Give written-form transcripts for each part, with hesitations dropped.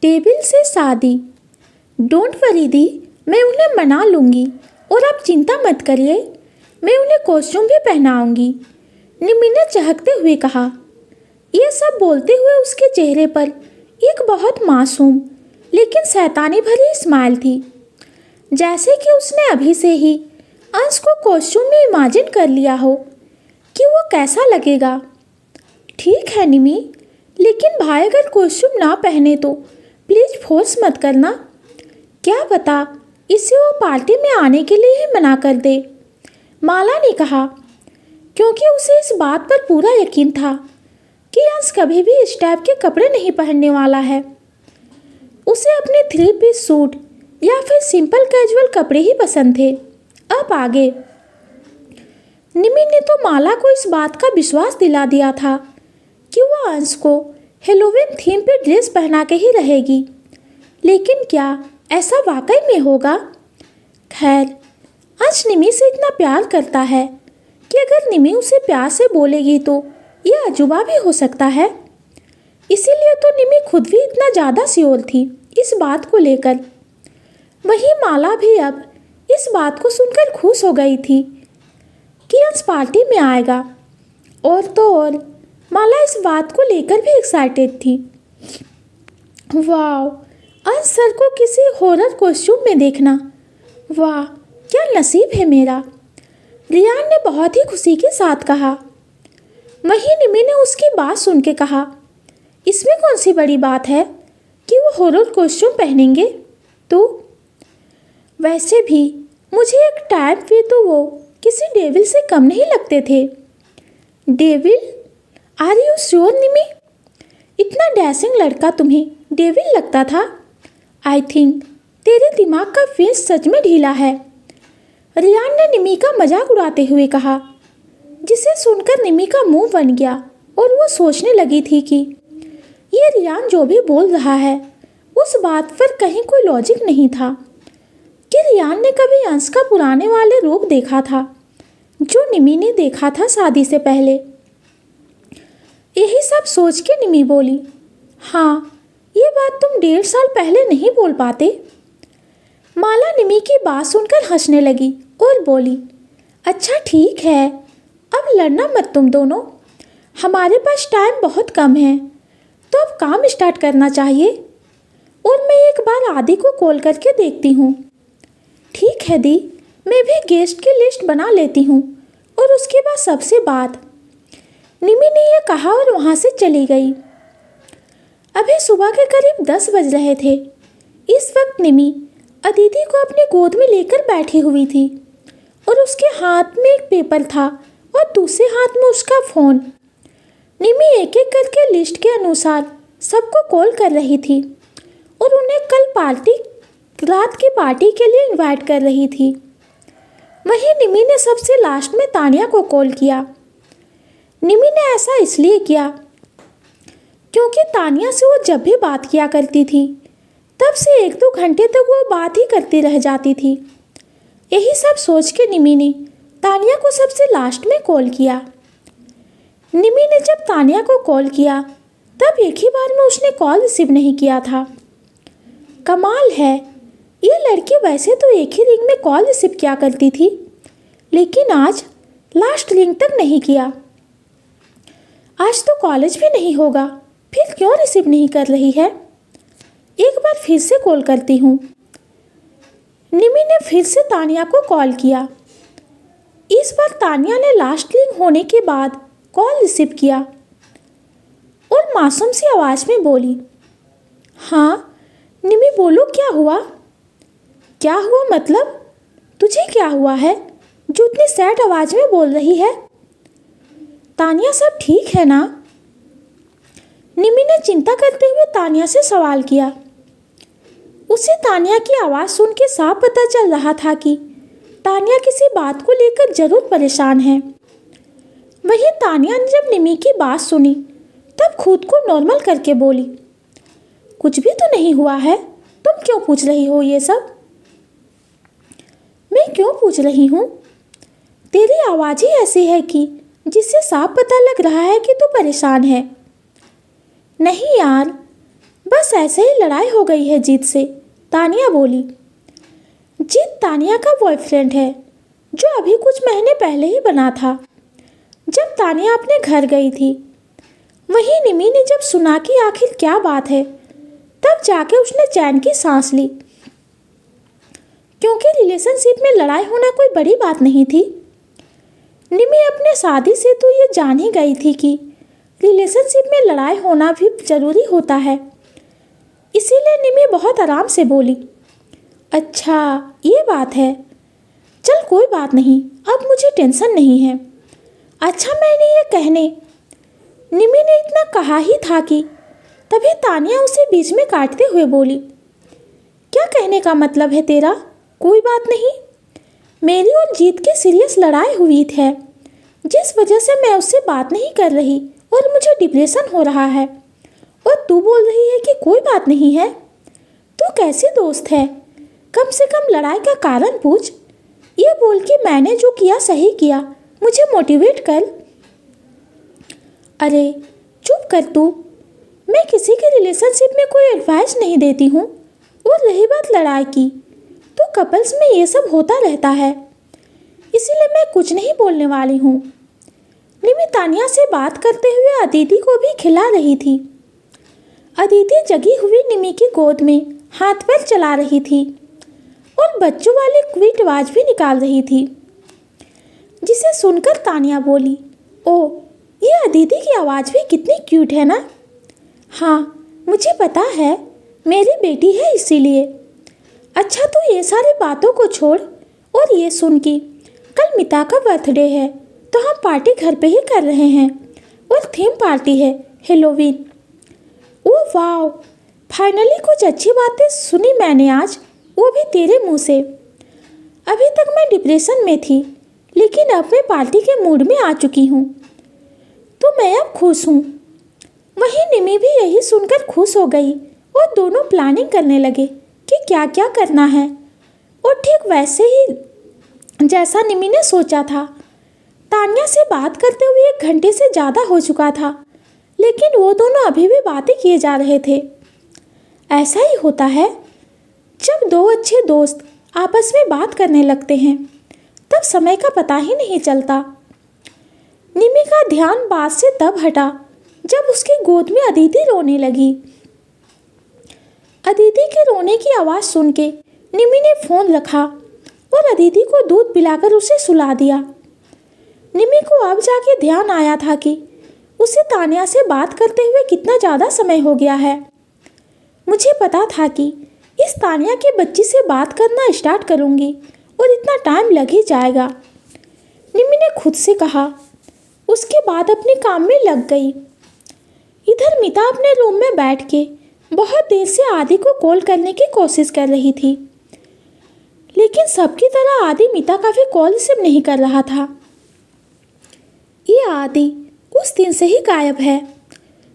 Table से शादी। Don't worry दी, मैं उन्हें मना लूँगी और आप चिंता मत करिए, मैं उन्हें कॉस्ट्यूम भी पहनाऊँगी, निमी ने चहकते हुए कहा। यह सब बोलते हुए उसके चेहरे पर एक बहुत मासूम लेकिन शैतानी भरी स्माइल थी, जैसे कि उसने अभी से ही अंश को कॉस्ट्यूम में इमेजिन कर लिया हो कि वो कैसा लगेगा। ठीक है निमी, लेकिन भाई अगर कॉस्ट्यूम ना पहने तो प्लीज़ फोर्स मत करना। क्या पता इसे वो पार्टी में आने के लिए ही मना कर दे, माला ने कहा, क्योंकि उसे इस बात पर पूरा यकीन था कि अंश कभी भी इस टाइप के कपड़े नहीं पहनने वाला है। उसे अपने 3 पीस सूट या फिर सिंपल कैजुअल कपड़े ही पसंद थे। अब आगे निमी ने तो माला को इस बात का विश्वास दिला दिया था कि वो अंश को हेलोवीन थीम पे ड्रेस पहना के ही रहेगी, लेकिन क्या ऐसा वाकई में होगा? खैर, अंश निमी से इतना प्यार करता है कि अगर निमी उसे प्यार से बोलेगी तो यह अजूबा भी हो सकता है। इसीलिए तो निमी खुद भी इतना ज़्यादा श्योर थी इस बात को लेकर। वहीं माला भी अब इस बात को सुनकर खुश हो गई थी कि अंश पार्टी में आएगा, और तो और माला इस बात को लेकर भी एक्साइटेड थी। वाह, अंश सर को किसी हॉरर कॉस्ट्यूम में देखना, वाह क्या नसीब है मेरा, रियान ने बहुत ही खुशी के साथ कहा। वहीं निमी ने उसकी बात सुन के कहा, इसमें कौन सी बड़ी बात है कि वो हॉरर कॉस्ट्यूम पहनेंगे तो? वैसे भी मुझे एक टाइम पे तो वो किसी डेविल से कम नहीं लगते थे। डेविल? आर यू श्योर निमी? इतना डैशिंग लड़का तुम्हें डेविल लगता था? आई थिंक तेरे दिमाग का फेस सच में ढीला है, रियान ने निमी का मजाक उड़ाते हुए कहा, जिसे सुनकर निमी का मुंह बन गया और वो सोचने लगी थी कि ये रियान जो भी बोल रहा है उस बात पर कहीं कोई लॉजिक नहीं था कि रियान ने कभी अंश का पुराने वाले रूप देखा था जो निमी ने देखा था शादी से पहले। यही सब सोच के निमी बोली, हाँ ये बात तुम 1.5 साल पहले नहीं बोल पाते। माला निमी की बात सुनकर हंसने लगी और बोली, अच्छा ठीक है, अब लड़ना मत तुम दोनों, हमारे पास टाइम बहुत कम है तो अब काम स्टार्ट करना चाहिए, और मैं एक बार आदि को कॉल करके देखती हूँ। ठीक है दी, मैं भी गेस्ट की लिस्ट बना लेती हूँ और उसके बाद सबसे बात, निमी ने यह कहा और वहाँ से चली गई। अभी सुबह के करीब 10 बज रहे थे। इस वक्त निमी अदिति को अपनी गोद में लेकर बैठी हुई थी और उसके हाथ में एक पेपर था और दूसरे हाथ में उसका फ़ोन। निमी एक एक करके लिस्ट के अनुसार सबको कॉल कर रही थी और उन्हें कल रात की पार्टी के लिए इनवाइट कर रही थी। वहीं निमी ने सबसे लास्ट में तानिया को कॉल किया। निमी ने ऐसा इसलिए किया क्योंकि तानिया से वो जब भी बात किया करती थी तब से 1-2 घंटे तक वो बात ही करती रह जाती थी। यही सब सोच के निमी ने तानिया को सबसे लास्ट में कॉल किया। निमी ने जब तानिया को कॉल किया तब एक ही बार में उसने कॉल रिसीव नहीं किया था। कमाल है, ये लड़की वैसे तो एक ही रिंग में कॉल रिसीव किया करती थी, लेकिन आज लास्ट रिंग तक नहीं किया। आज तो कॉलेज भी नहीं होगा, फिर क्यों रिसीव नहीं कर रही है? एक बार फिर से कॉल करती हूँ। निमी ने फिर से तानिया को कॉल किया। इस बार तानिया ने लास्ट रिंग होने के बाद कॉल रिसीव किया और मासूम सी आवाज़ में बोली, हाँ निमी बोलो, क्या हुआ? क्या हुआ मतलब? तुझे क्या हुआ है जो इतनी सैड आवाज़ में बोल रही है? तानिया सब ठीक है ना? निमी ने चिंता करते हुए तानिया से सवाल किया। उसे तानिया की आवाज़ सुन के साफ पता चल रहा था कि तानिया किसी बात को लेकर जरूर परेशान है। वहीं तानिया ने जब निमी की बात सुनी तब खुद को नॉर्मल करके बोली, कुछ भी तो नहीं हुआ है, तुम क्यों पूछ रही हो ये सब? मैं क्यों पूछ रही हूँ? तेरी आवाज़ ही ऐसी है कि जिससे साफ पता लग रहा है कि तू परेशान है। नहीं यार, बस ऐसे ही लड़ाई हो गई है जीत से, तानिया बोली। जीत तानिया का बॉयफ्रेंड है, जो अभी कुछ महीने पहले ही बना था, जब तानिया अपने घर गई थी। वहीं निमी ने जब सुना कि आखिर क्या बात है, तब जाके उसने चैन की सांस ली, क्योंकि रिलेशनशिप में लड़ाई होना कोई बड़ी बात नहीं थी। निमी अपने शादी से तो ये जान ही गई थी कि रिलेशनशिप में लड़ाई होना भी ज़रूरी होता है। इसीलिए निमी बहुत आराम से बोली, अच्छा ये बात है, चल कोई बात नहीं, अब मुझे टेंशन नहीं है। अच्छा मैंने ये कहने, निमी ने इतना कहा ही था कि तभी तानिया उसे बीच में काटते हुए बोली, क्या कहने का मतलब है तेरा? कोई बात नहीं, मेरी और जीत की सीरियस लड़ाई हुई है, जिस वजह से मैं उससे बात नहीं कर रही और मुझे डिप्रेशन हो रहा है, और तू बोल रही है कि कोई बात नहीं है। तू कैसी दोस्त है? कम से कम लड़ाई का कारण पूछ। ये बोल कि मैंने जो किया सही किया, मुझे मोटिवेट कर। अरे चुप कर तू, मैं किसी के रिलेशनशिप में कोई एडवाइस नहीं देती हूँ। और रही बात लड़ाई की, तो कपल्स में ये सब होता रहता है, इसीलिए मैं कुछ नहीं बोलने वाली हूँ। निमी तानिया से बात करते हुए अदिति को भी खिला रही थी। अदिति जगी हुई निमी की गोद में हाथ पैर चला रही थी और बच्चों वाली क्वीट आवाज भी निकाल रही थी, जिसे सुनकर तानिया बोली, ओ ये अदिति की आवाज़ भी कितनी क्यूट है ना। हाँ मुझे पता है, मेरी बेटी है इसीलिए। अच्छा तो ये सारी बातों को छोड़ और ये सुन कि कल मिता का बर्थडे है, तो हम पार्टी घर पे ही कर रहे हैं और थीम पार्टी है हेलोवीन। ओह वाह, फाइनली कुछ अच्छी बातें सुनी मैंने आज, वो भी तेरे मुंह से। अभी तक मैं डिप्रेशन में थी, लेकिन अब मैं पार्टी के मूड में आ चुकी हूँ, तो मैं अब खुश हूँ। वहीं निमी भी यही सुनकर खुश हो गई और दोनों प्लानिंग करने लगे कि क्या क्या करना है। और ठीक वैसे ही जैसा निमी ने सोचा था, तानिया से बात करते हुए 1 घंटे से ज़्यादा हो चुका था, लेकिन वो दोनों अभी भी बातें किए जा रहे थे। ऐसा ही होता है, जब 2 अच्छे दोस्त आपस में बात करने लगते हैं, तब समय का पता ही नहीं चलता। निमी का ध्यान बात से तब हटा जब उसकी गोद में अदिति रोने लगी। अदिति के रोने की आवाज़ सुन के निमी ने फ़ोन रखा और अदिति को दूध पिलाकर उसे सुला दिया। निमी को अब जाके ध्यान आया था कि उसे तानिया से बात करते हुए कितना ज़्यादा समय हो गया है। मुझे पता था कि इस तानिया की बच्ची से बात करना स्टार्ट करूँगी और इतना टाइम लग ही जाएगा, निमी ने खुद से कहा। उसके बाद अपने काम में लग गई। इधर मिता अपने रूम में बैठ के बहुत देर से आदि को कॉल करने की कोशिश कर रही थी, लेकिन सबकी तरह आदि मिता का भी कॉल रिसीव नहीं कर रहा था। ये आदि उस दिन से ही गायब है,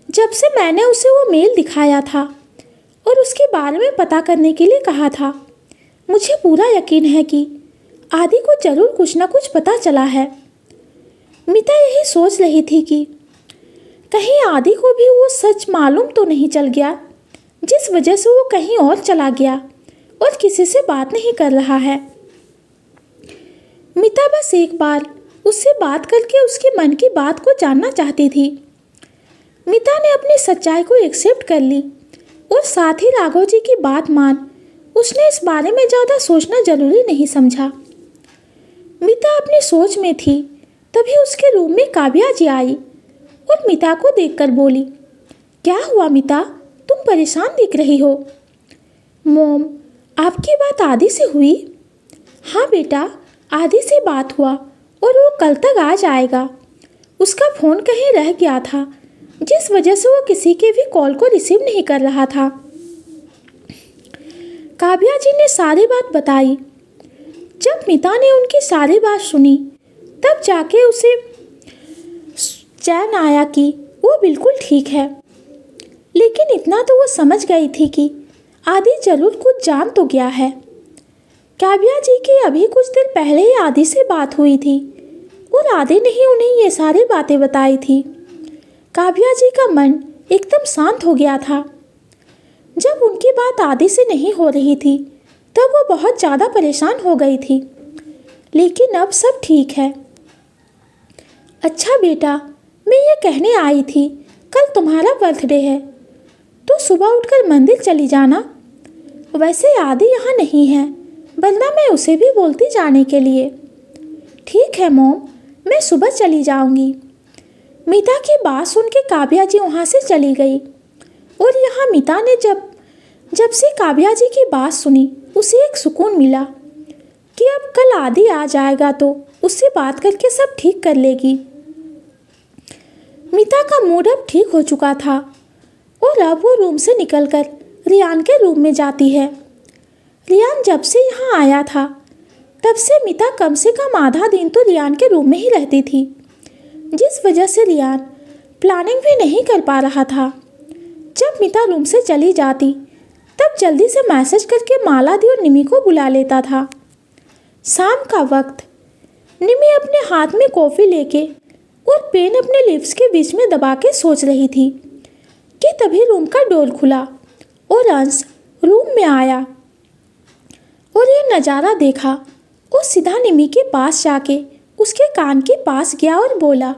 जब से मैंने उसे वो मेल दिखाया था और उसके बारे में पता करने के लिए कहा था। मुझे पूरा यकीन है कि आदि को जरूर कुछ ना कुछ पता चला है। मिता यही सोच रही थी कि कहीं आदि को भी वो सच मालूम तो नहीं चल गया, जिस वजह से वो कहीं और चला गया और किसी से बात नहीं कर रहा है। मिता बस एक बार उससे बात करके उसके मन की बात को जानना चाहती थी। मिता ने अपनी सच्चाई को एक्सेप्ट कर ली और साथ ही राघव जी की बात मान उसने इस बारे में ज़्यादा सोचना जरूरी नहीं समझा। मिता अपनी सोच में थी, तभी उसके रूम में काव्या जी आई और मिता को देखकर बोली, क्या हुआ मिता, तुम परेशान दिख रही हो। मॉम, आपकी बात आदि से हुई? हाँ बेटा, आदि से बात हुआ और वो कल तक आ जाएगा। उसका फ़ोन कहीं रह गया था, जिस वजह से वो किसी के भी कॉल को रिसीव नहीं कर रहा था। काव्या जी ने सारी बात बताई। जब मिता ने उनकी सारी बात सुनी, तब जाके उसे चैन आया कि वो बिल्कुल ठीक है। लेकिन इतना तो वो समझ गई थी कि आदि जरूर कुछ जान तो गया है। काव्या जी की अभी कुछ दिन पहले ही आदि से बात हुई थी और आदि ने ही उन्हें ये सारी बातें बताई थी। काव्या जी का मन एकदम शांत हो गया था। बात आदि से नहीं हो रही थी तब वो बहुत ज़्यादा परेशान हो गई थी, लेकिन अब सब ठीक है। अच्छा बेटा, मैं ये कहने आई थी, कल तुम्हारा बर्थडे है तो सुबह उठकर मंदिर चली जाना। वैसे आदि यहाँ नहीं है, वरना मैं उसे भी बोलती जाने के लिए। ठीक है मोम, मैं सुबह चली जाऊँगी। मीता की बात सुन के काव्या जी वहाँ से चली गई और यहाँ मीता ने जब से काव्या जी की बात सुनी उसे एक सुकून मिला कि अब कल आदि आ जाएगा तो उससे बात करके सब ठीक कर लेगी। मीता का मूड अब ठीक हो चुका था और अब वो रूम से निकलकर रियान के रूम में जाती है। रियान जब से यहाँ आया था तब से मीता कम से कम आधा दिन तो रियान के रूम में ही रहती थी, जिस वजह से रियान प्लानिंग भी नहीं कर पा रहा था। जब मीता रूम से चली जाती तब जल्दी से मैसेज करके माला दी और निमी को बुला लेता था। शाम का वक्त, निमी अपने हाथ में कॉफ़ी लेके और पेन अपने लिप्स के बीच में दबा के सोच रही थी कि तभी रूम का डोर खुला और अंश रूम में आया और ये नज़ारा देखा और सीधा निमी के पास जाके उसके कान के पास गया और बोला,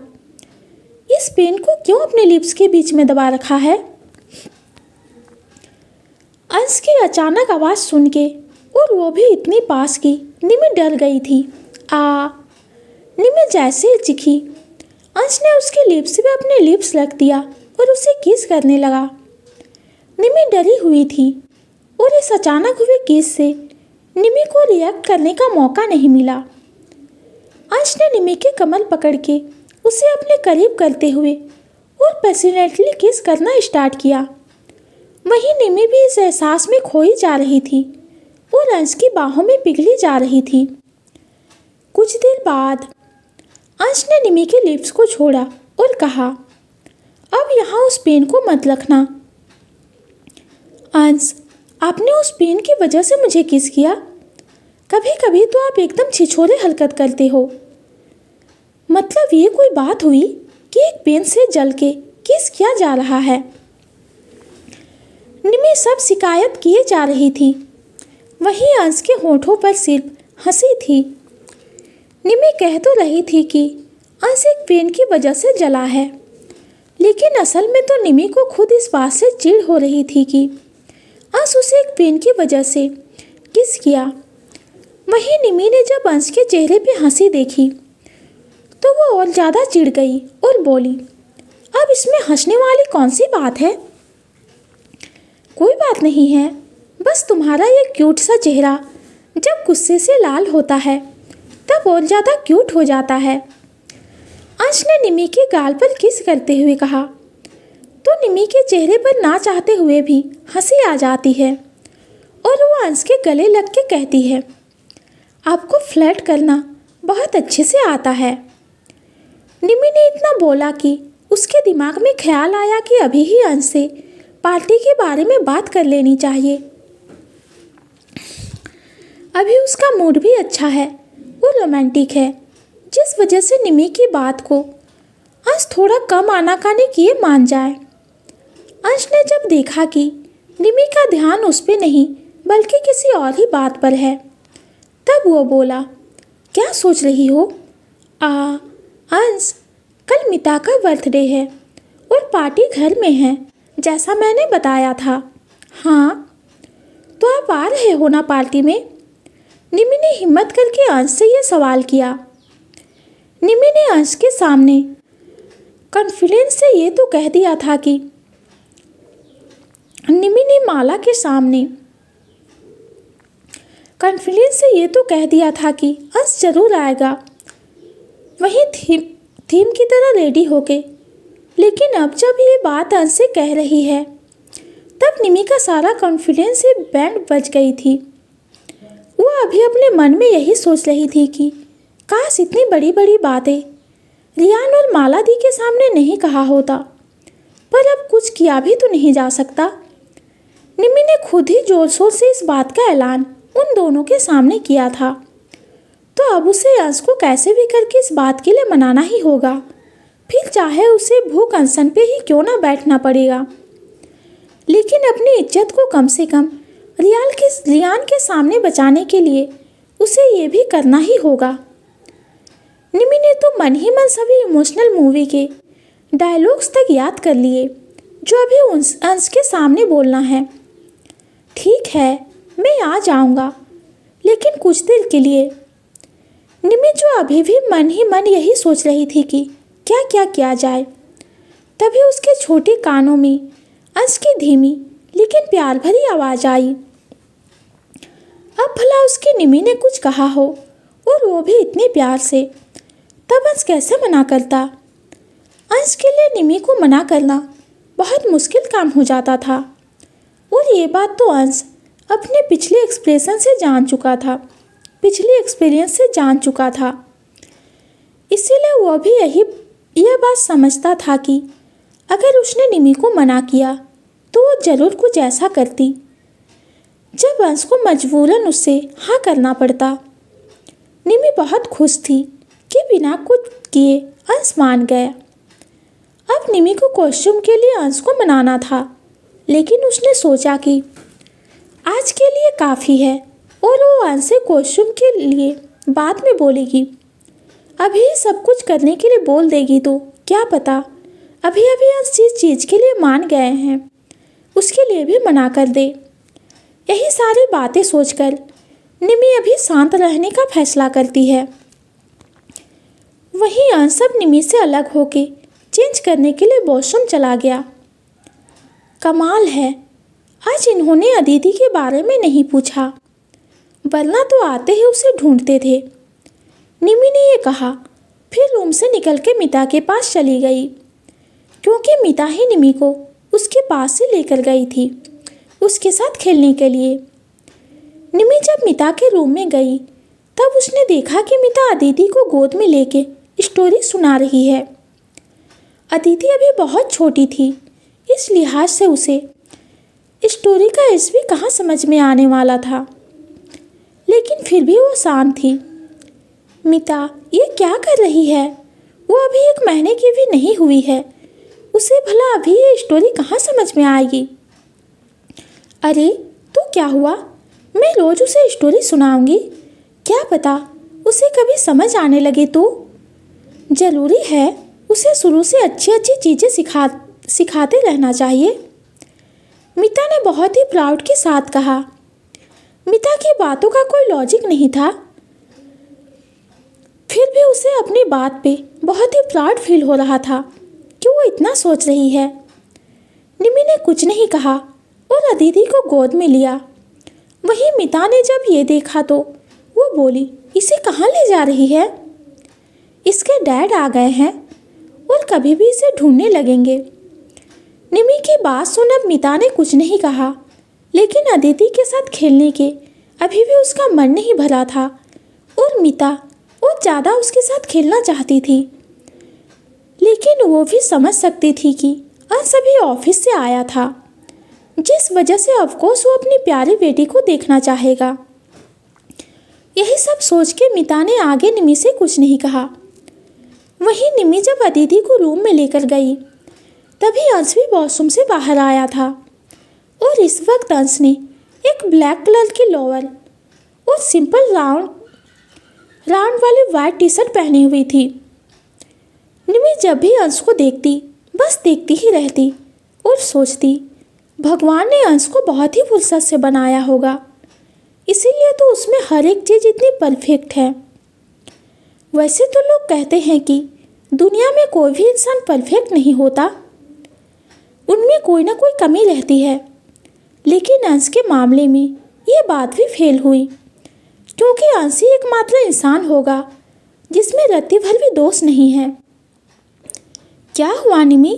इस पेन को क्यों अपने लिप्स के बीच में दबा रखा है? अंश की अचानक आवाज़ सुन के और वो भी इतनी पास की, निमी डर गई थी। निमी जैसे ही चिखी, अंश ने उसके लिप्स पे अपने लिप्स रख दिया और उसे किस करने लगा। निमी डरी हुई थी और इस अचानक हुए किस से निमी को रिएक्ट करने का मौका नहीं मिला। अंश ने निमी के कमर पकड़ के उसे अपने करीब करते हुए और पैशनेटली किस करना स्टार्ट किया। वहीं निमी भी इस एहसास में खोई जा रही थी और अंश की बाहों में पिघली जा रही थी। कुछ देर बाद अंश ने निमी के लिप्स को छोड़ा और कहा, अब यहाँ उस पेन को मत रखना। अंश, आपने उस पेन की वजह से मुझे किस किया? कभी कभी तो आप एकदम छिछोरे हरकत करते हो। मतलब ये कोई बात हुई कि एक पेन से जल के किस किया जा रहा है? निमी सब शिकायत किए जा रही थी, वहीं अंश के होठों पर सिर्फ हंसी थी। निमी कह तो रही थी कि अंश एक पेन की वजह से जला है, लेकिन असल में तो निमी को खुद इस बात से चिढ़ हो रही थी कि अंश उसे एक पेन की वजह से किस किया। वहीं निमी ने जब अंश के चेहरे पे हंसी देखी तो वो और ज़्यादा चिढ़ गई और बोली, अब इसमें हंसने वाली कौन सी बात है? कोई बात नहीं है, बस तुम्हारा ये क्यूट सा चेहरा जब गुस्से से लाल होता है तब और ज़्यादा क्यूट हो जाता है। अंश ने निमी के गाल पर किस करते हुए कहा तो निमी के चेहरे पर ना चाहते हुए भी हंसी आ जाती है और वो अंश के गले लग के कहती है, आपको फ्लर्ट करना बहुत अच्छे से आता है। निमी ने इतना बोला कि उसके दिमाग में ख्याल आया कि अभी ही अंश से पार्टी के बारे में बात कर लेनी चाहिए। अभी उसका मूड भी अच्छा है और रोमांटिक है, जिस वजह से निमी की बात को अंश थोड़ा कम आनाकानी किए मान जाए। अंश ने जब देखा कि निमी का ध्यान उस पर नहीं बल्कि किसी और ही बात पर है, तब वो बोला, क्या सोच रही हो? अंश, कल मीता का बर्थडे है और पार्टी घर में है, जैसा मैंने बताया था। हाँ, तो आप आ रहे हो ना पार्टी में? निमी ने हिम्मत करके अंश से यह सवाल किया। निमी ने अंश के सामने कॉन्फिडेंस से ये तो कह दिया था कि निमी ने माला के सामने कॉन्फिडेंस से ये तो कह दिया था कि अंश जरूर आएगा, वहीं थीम की तरह रेडी होके। लेकिन अब जब ये बात अंश से कह रही है तब निमी का सारा कॉन्फिडेंस से बैंड बज गई थी। वो अभी अपने मन में यही सोच रही थी कि काश इतनी बड़ी बड़ी बातें रियान और माला दी के सामने नहीं कहा होता, पर अब कुछ किया भी तो नहीं जा सकता। निमी ने खुद ही जोर शोर से इस बात का ऐलान उन दोनों के सामने किया था, तो अब उसे अंश को कैसे भी करके इस बात के लिए मनाना ही होगा, फिर चाहे उसे भूख अनशन पे ही क्यों ना बैठना पड़ेगा। लेकिन अपनी इज्जत को कम से कम रियान के सामने बचाने के लिए उसे ये भी करना ही होगा। निमी ने तो मन ही मन सभी इमोशनल मूवी के डायलॉग्स तक याद कर लिए जो अभी अंश के सामने बोलना है। ठीक है, मैं आ जाऊंगा, लेकिन कुछ देर के लिए। निमी जो अभी भी मन ही मन यही सोच रही थी कि क्या क्या किया जाए, तभी उसके छोटे कानों में अंश की धीमी लेकिन प्यार भरी आवाज़ आई। अब भला उसकी निमी ने कुछ कहा हो और वो भी इतने प्यार से, तब अंश कैसे मना करता। अंश के लिए निमी को मना करना बहुत मुश्किल काम हो जाता था और ये बात तो अंश अपने पिछले एक्सप्रेंस से जान चुका था। इसीलिए वह भी यह बात समझता था कि अगर उसने निमी को मना किया तो वो जरूर कुछ ऐसा करती जब अंश को मजबूरन उससे हाँ करना पड़ता। निमी बहुत खुश थी कि बिना कुछ किए अंश मान गया। अब निमी को कॉस्ट्यूम के लिए अंश को मनाना था, लेकिन उसने सोचा कि आज के लिए काफ़ी है और वो अंश से कॉस्ट्यूम के लिए बाद में बोलेगी। अभी सब कुछ करने के लिए बोल देगी तो क्या पता अभी अभी अंश जिस चीज़ के लिए मान गए हैं उसके लिए भी मना कर दे। यही सारी बातें सोचकर निमी अभी शांत रहने का फैसला करती है। वहीं अंश अब निमी से अलग होके चेंज करने के लिए वॉशरूम चला गया। कमाल है, आज इन्होंने अदिति के बारे में नहीं पूछा, वरना तो आते ही उसे ढूंढते थे। निमी ने ये कहा, फिर रूम से निकल के मीता के पास चली गई, क्योंकि मीता ही निमी को उसके पास से लेकर गई थी उसके साथ खेलने के लिए। निमी जब मीता के रूम में गई तब उसने देखा कि मीता अदिति को गोद में लेके स्टोरी सुना रही है। अदिति अभी बहुत छोटी थी, इस लिहाज से उसे स्टोरी का भी कहाँ समझ में आने वाला था, लेकिन फिर भी वो शांत थी। मीता ये क्या कर रही है? वो अभी 1 महीने की भी नहीं हुई है, उसे भला अभी ये स्टोरी कहाँ समझ में आएगी? अरे तो क्या हुआ, मैं रोज़ उसे स्टोरी सुनाऊंगी, क्या पता उसे कभी समझ आने लगे तो। ज़रूरी है उसे शुरू से अच्छी अच्छी चीज़ें सिखाते रहना चाहिए, मीता ने बहुत ही प्राउड के साथ कहा। मीता की बातों का कोई लॉजिक नहीं था, फिर भी उसे अपनी बात पे बहुत ही प्राउड फील हो रहा था कि वो इतना सोच रही है। निमी ने कुछ नहीं कहा और अदिति को गोद में लिया। वहीं मीता ने जब ये देखा तो वो बोली, इसे कहाँ ले जा रही है? इसके डैड आ गए हैं और कभी भी इसे ढूंढने लगेंगे। निमी की बात सुन अब मीता ने कुछ नहीं कहा, लेकिन अदिति के साथ खेलने के अभी भी उसका मन नहीं भरा था और मीता और ज़्यादा उसके साथ खेलना चाहती थी। लेकिन वो भी समझ सकती थी कि अंश अभी ऑफिस से आया था, जिस वजह से ऑफकोर्स वो अपनी प्यारी बेटी को देखना चाहेगा। यही सब सोच के मीता ने आगे निमी से कुछ नहीं कहा। वहीं निमी जब अदिति को रूम में लेकर गई तभी अंश भी वॉशरूम से बाहर आया था और इस वक्त अंश ने एक ब्लैक कलर की लोअर और सिंपल राउंड वाली वाइट टी शर्ट पहनी हुई थी। निमी जब भी अंश को देखती बस देखती ही रहती और सोचती, भगवान ने अंश को बहुत ही फुर्सत से बनाया होगा, इसीलिए तो उसमें हर एक चीज़ इतनी परफेक्ट है। वैसे तो लोग कहते हैं कि दुनिया में कोई भी इंसान परफेक्ट नहीं होता, उनमें कोई ना कोई कमी रहती है, लेकिन अंश के मामले में ये बात भी फेल हुई, क्योंकि अंश ही एकमात्र इंसान होगा जिसमें रत्ती भर भी दोष नहीं है। क्या हुआ निमी?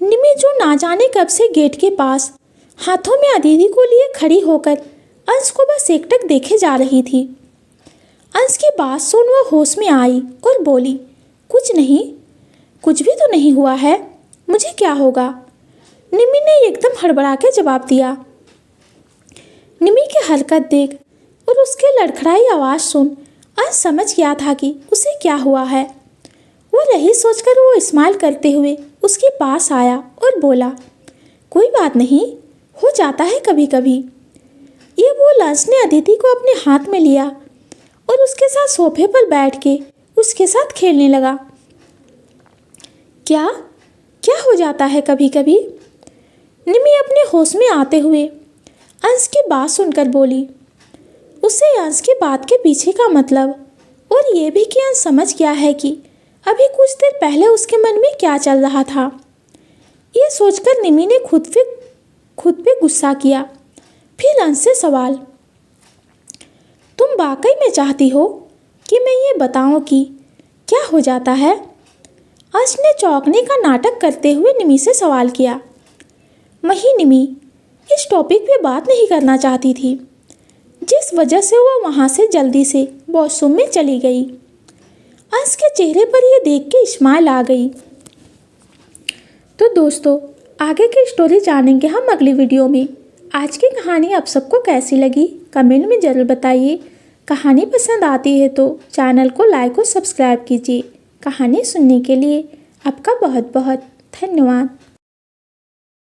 निमी जो ना जाने कब से गेट के पास हाथों में अदिति को लिए खड़ी होकर अंश को बस एकटक देखे जा रही थी। अंश की बात सुन वह होश में आई और बोली, कुछ नहीं, कुछ भी तो नहीं हुआ है, मुझे क्या होगा? निमी ने एकदम हड़बड़ा के जवाब दिया। निमी की हरकत देख और उसके लड़खड़ाई आवाज़ सुन अंश समझ गया था कि उसे क्या हुआ है। वो यही सोचकर वो स्माइल करते हुए उसके पास आया और बोला, कोई बात नहीं, हो जाता है कभी कभी। ये बोल अंश ने अदिति को अपने हाथ में लिया और उसके साथ सोफे पर बैठ के उसके साथ खेलने लगा। क्या क्या हो जाता है कभी कभी? निमी अपने होश में आते हुए अंश की बात सुनकर बोली। उसे अंश की बात के पीछे का मतलब और ये भी कि अंश समझ गया है कि अभी कुछ देर पहले उसके मन में क्या चल रहा था। ये सोचकर निमी ने खुद पे गुस्सा किया। फिर अंश से सवाल, तुम वाकई में चाहती हो कि मैं ये बताऊं कि क्या हो जाता है? अंश ने चौंकने का नाटक करते हुए निमी से सवाल किया। वही निमी इस टॉपिक पे बात नहीं करना चाहती थी, जिस वजह से वह वहाँ से जल्दी से वॉशरूम में चली गई। अंश के चेहरे पर यह देख के स्माइल आ गई। तो दोस्तों, आगे की स्टोरी जानेंगे हम अगली वीडियो में। आज की कहानी आप सबको कैसी लगी कमेंट में ज़रूर बताइए। कहानी पसंद आती है तो चैनल को लाइक और सब्सक्राइब कीजिए। कहानी सुनने के लिए आपका बहुत बहुत धन्यवाद।